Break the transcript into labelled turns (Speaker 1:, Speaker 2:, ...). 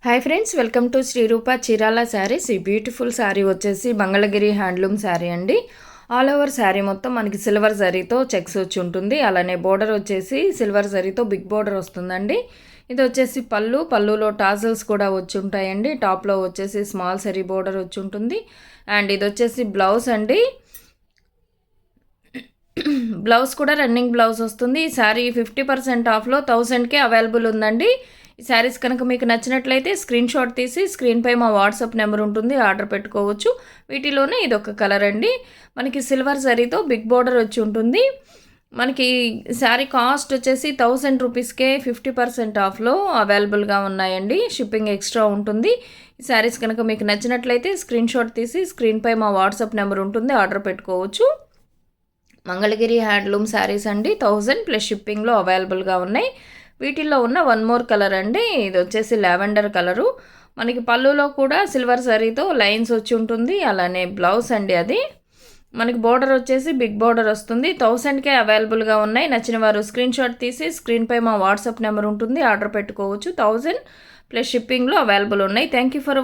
Speaker 1: Hi friends, welcome to Sriroopa Chirala saris. ఈ beautiful sari వచ్చేసి Mangalagiri handloom sari అండి. ఆల్ ఓవర్ శారీ మొత్తం మనకి సిల్వర్ జరీతో చెక్స్ వచ్చి ఉంటుంది. అలానే బోర్డర్ వచ్చేసి సిల్వర్ జరీతో బిగ్ బోర్డర్ వస్తుందండి. ఇది వచ్చేసి పళ్ళులో టాజల్స్ కూడా వచ్చి ఉంటాయండి. టాప్లో వచ్చేసి స్మాల్ సరీ బోర్డర్ వచ్చి ఉంటుంది. అండ్ ఇది వచ్చేసి బ్లౌజ్ అండి. బ్లౌజ్ కూడా రన్నింగ్ బ్లౌజ్ వస్తుంది. ఈ శారీ 50% ఆఫ్లో 1000కే అవైలబుల్ ఉందండి. ఈ శారీస్ కనుక మీకు నచ్చినట్లయితే స్క్రీన్ షాట్ తీసి స్క్రీన్పై మా వాట్సాప్ నెంబర్ ఉంటుంది, ఆర్డర్ పెట్టుకోవచ్చు. వీటిలోనే ఇదొక కలర్ అండి. మనకి సిల్వర్ జరీతో బిగ్ బోర్డర్ వచ్చి ఉంటుంది. మనకి శారీ కాస్ట్ వచ్చేసి 1000 రూపీస్కే 50% ఆఫ్లో అవైలబుల్గా ఉన్నాయండి. షిప్పింగ్ ఎక్స్ట్రా ఉంటుంది. ఈ శారీస్ కనుక మీకు నచ్చినట్లయితే స్క్రీన్ షాట్ తీసి స్క్రీన్పై మా వాట్సాప్ నెంబర్ ఉంటుంది, ఆర్డర్ పెట్టుకోవచ్చు. మంగళగిరి హ్యాండ్లూమ్ శారీస్ అండి. 1000 ప్లస్ షిప్పింగ్లో అవైలబుల్గా ఉన్నాయి. వీటిల్లో ఉన్న వన్ మోర్ కలర్ అండి. ఇది వచ్చేసి లావెండర్ కలరు. మనకి పళ్ళులో కూడా సిల్వర్ జరీతో లైన్స్ వచ్చి ఉంటుంది. అలానే బ్లౌజ్ అండి. అది మనకి బోర్డర్ వచ్చేసి బిగ్ బోర్డర్ వస్తుంది. 1000కే అవైలబుల్గా ఉన్నాయి. నచ్చిన వారు స్క్రీన్ షాట్ తీసి స్క్రీన్పై మా వాట్సాప్ నెంబర్ ఉంటుంది, ఆర్డర్ పెట్టుకోవచ్చు. 1000 ప్లస్ షిప్పింగ్లో అవైలబుల్ ఉన్నాయి. Thank you for